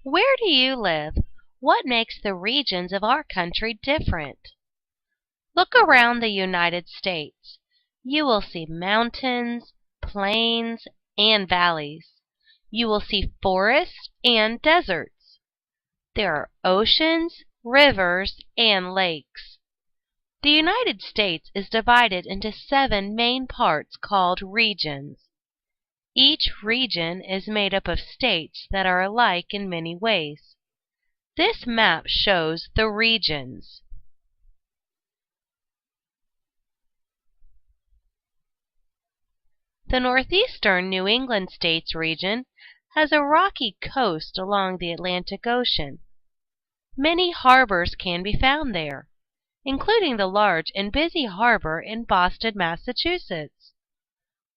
Where do you live? What makes the regions of our country different? Look around the United States. You will see mountains, plains, and valleys. You will see forests and deserts. There are oceans, rivers, and lakes. The United States is divided into 7 main parts called regions. Each region is made up of states that are alike in many ways. This map shows the regions. The northeastern New England States region has a rocky coast along the Atlantic Ocean. Many harbors can be found there, including the large and busy harbor in Boston, Massachusetts.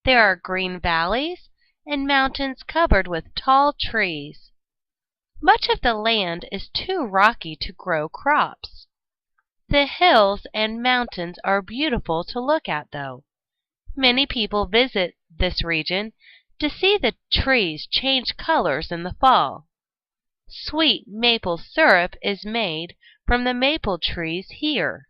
There are green valleys and mountains covered with tall trees. Much of the land is too rocky to grow crops. The hills and mountains are beautiful to look at, though. Many people visit this region to see the trees change colors in the fall. Sweet maple syrup is made from the maple trees here.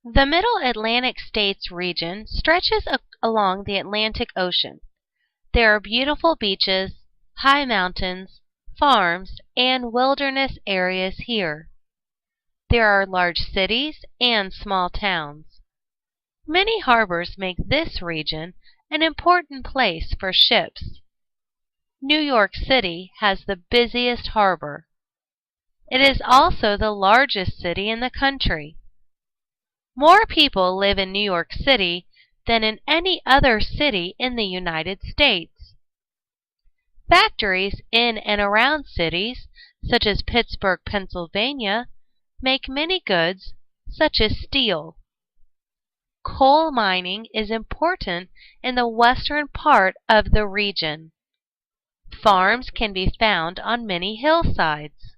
The Middle Atlantic States region stretches along the Atlantic Ocean. There are beautiful beaches, high mountains, farms, and wilderness areas here. There are large cities and small towns. Many harbors make this region an important place for ships. New York City has the busiest harbor. It is also the largest city in the country. More people live in New York City than in any other city in the United States. Factories in and around cities, such as Pittsburgh, Pennsylvania, make many goods, such as steel. Coal mining is important in the western part of the region. Farms can be found on many hillsides.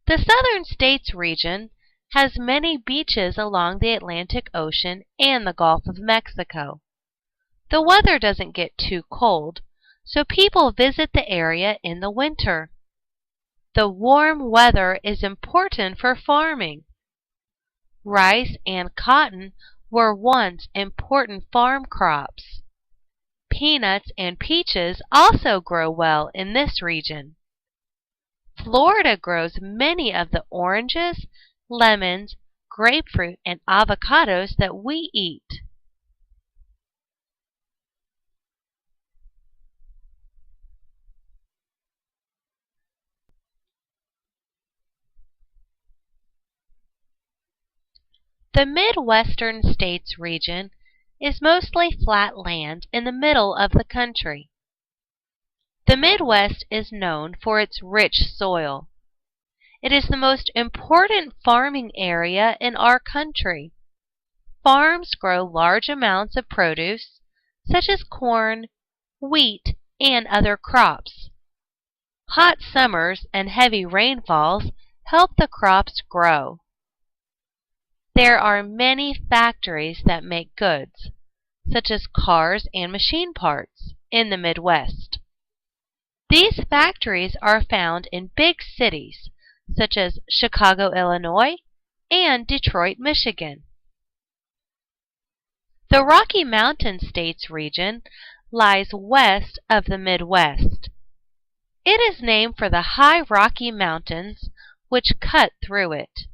The Southern States region has many beaches along the Atlantic Ocean and the Gulf of Mexico. The weather doesn't get too cold, so people visit the area in the winter. The warm weather is important for farming. Rice and cotton were once important farm crops. Peanuts and peaches also grow well in this region. Florida grows many of the oranges, lemons, grapefruit, and avocados that we eat. The Midwestern States region is mostly flat land in the middle of the country. The Midwest is known for its rich soil. It is the most important farming area in our country. Farms grow large amounts of produce, such as corn, wheat, and other crops. Hot summers and heavy rainfalls help the crops grow. There are many factories that make goods, such as cars and machine parts, in the Midwest. These factories are found in big cities, such as Chicago, Illinois, and Detroit, Michigan. The Rocky Mountain States region lies west of the Midwest. It is named for the high Rocky Mountains which cut through it.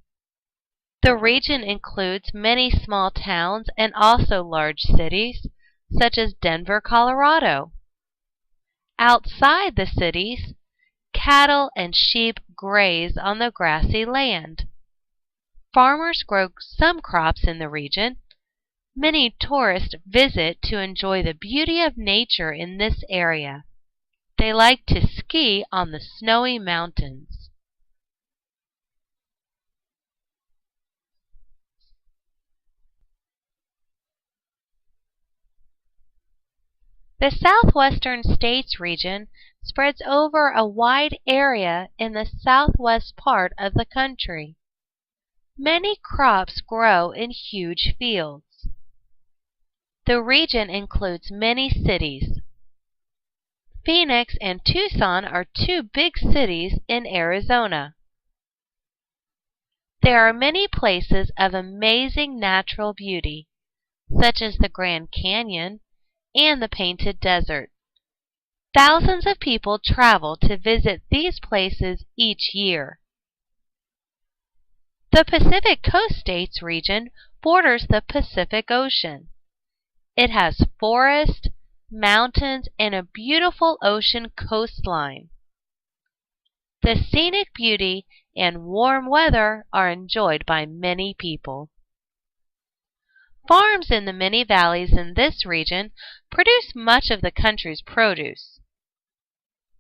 The region includes many small towns and also large cities, such as Denver, Colorado. Outside the cities, cattle and sheep graze on the grassy land. Farmers grow some crops in the region. Many tourists visit to enjoy the beauty of nature in this area. They like to ski on the snowy mountains. The Southwestern States region spreads over a wide area in the southwest part of the country. Many crops grow in huge fields. The region includes many cities. Phoenix and Tucson are two big cities in Arizona. There are many places of amazing natural beauty, such as the Grand Canyon and the Painted Desert. Thousands of people travel to visit these places each year. The Pacific Coast States region borders the Pacific Ocean. It has forests, mountains, and a beautiful ocean coastline. The scenic beauty and warm weather are enjoyed by many people. Farms in the many valleys in this region produce much of the country's produce.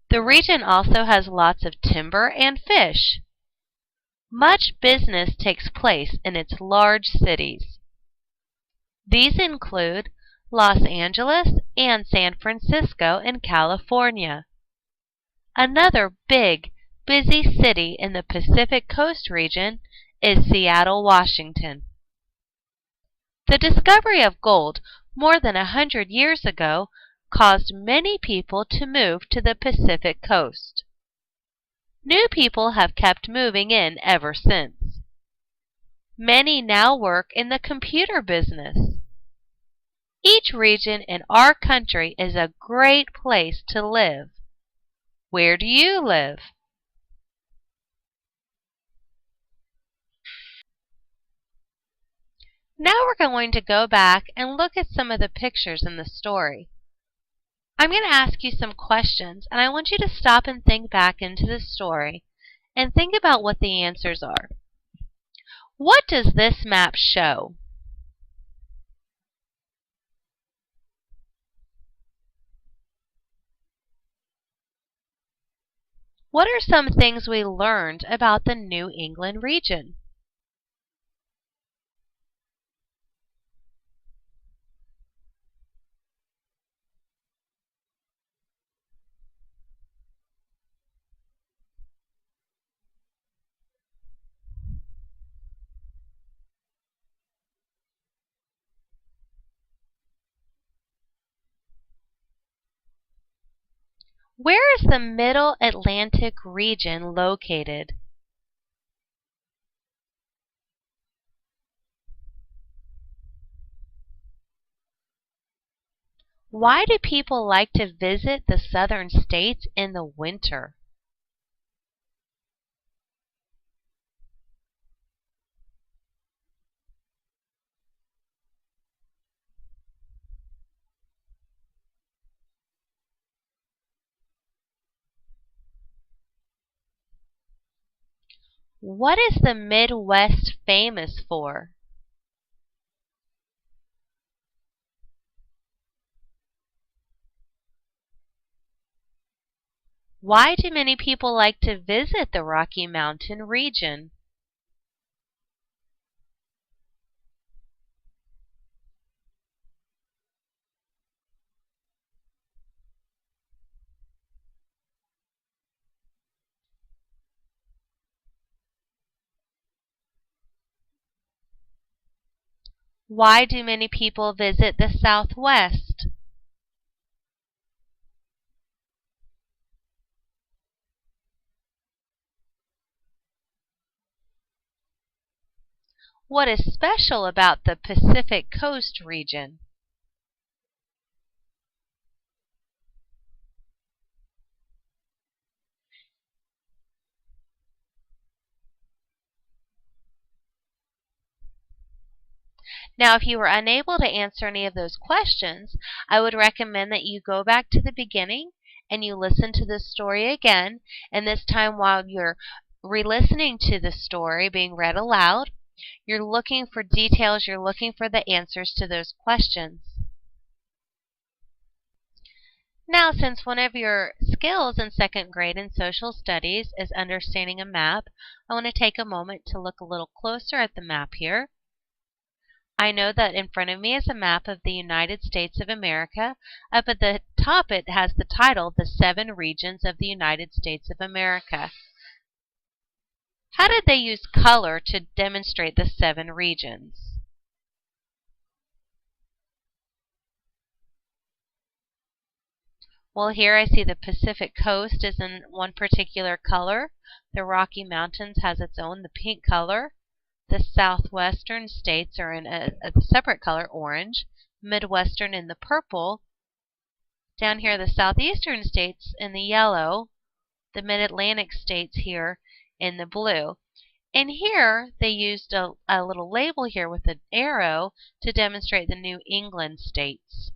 The region also has lots of timber and fish. Much business takes place in its large cities. These include Los Angeles and San Francisco in California. Another big, busy city in the Pacific Coast region is Seattle, Washington. The discovery of gold more than 100 years ago caused many people to move to the Pacific Coast. New people have kept moving in ever since. Many now work in the computer business. Each region in our country is a great place to live. Where do you live? Now we're going to go back and look at some of the pictures in the story. I'm going to ask you some questions, and I want you to stop and think back into the story and think about what the answers are. What does this map show? What are some things we learned about the New England region? Where is the Middle Atlantic region located? Why do people like to visit the southern states in the winter? What is the Midwest famous for? Why do many people like to visit the Rocky Mountain region? Why do many people visit the Southwest? What is special about the Pacific Coast region? Now, if you were unable to answer any of those questions, I would recommend that you go back to the beginning and you listen to the story again. And this time, while you're re-listening to the story being read aloud, you're looking for details, you're looking for the answers to those questions. Now, since one of your skills in second grade in social studies is understanding a map, I want to take a moment to look a little closer at the map here. I know that in front of me is a map of the United States of America. Up at the top it has the title, The 7 Regions of the United States of America. How did they use color to demonstrate the 7 regions? Well, here I see the Pacific coast is in one particular color. The Rocky Mountains has its own, the pink color. The Southwestern states are in a separate color, orange. Midwestern in the purple. Down here, the Southeastern states in the yellow. The Mid-Atlantic states here in the blue. And here, they used a little label here with an arrow to demonstrate the New England states.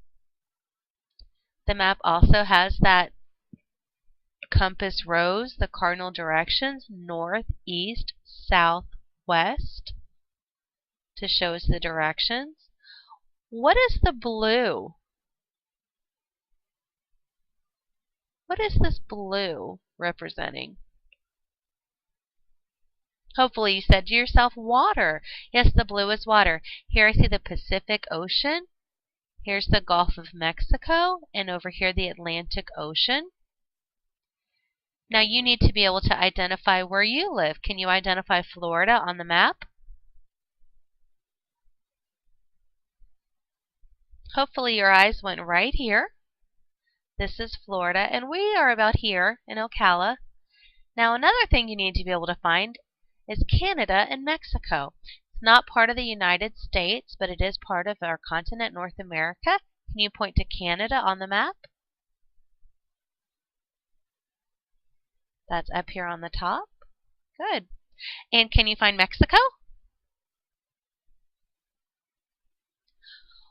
The map also has that compass rose, the cardinal directions, north, east, south, west, to show us the directions. What is the blue? What is this blue representing? Hopefully you said to yourself, water. Yes, the blue is water. Here I see the Pacific Ocean. Here's the Gulf of Mexico, and over here the Atlantic Ocean. Now you need to be able to identify where you live. Can you identify Florida on the map? Hopefully your eyes went right here. This is Florida, and we are about here in Ocala. Now another thing you need to be able to find is Canada and Mexico. It's not part of the United States, but it is part of our continent, North America. Can you point to Canada on the map? That's up here on the top. Good. And can you find Mexico?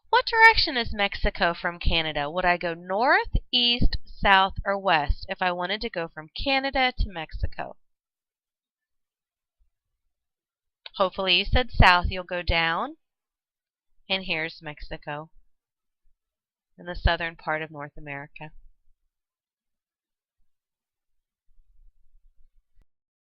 What direction is Mexico from Canada? Would I go north, east, south, or west if I wanted to go from Canada to Mexico? Hopefully you said south. You'll go down. And here's Mexico in the southern part of North America.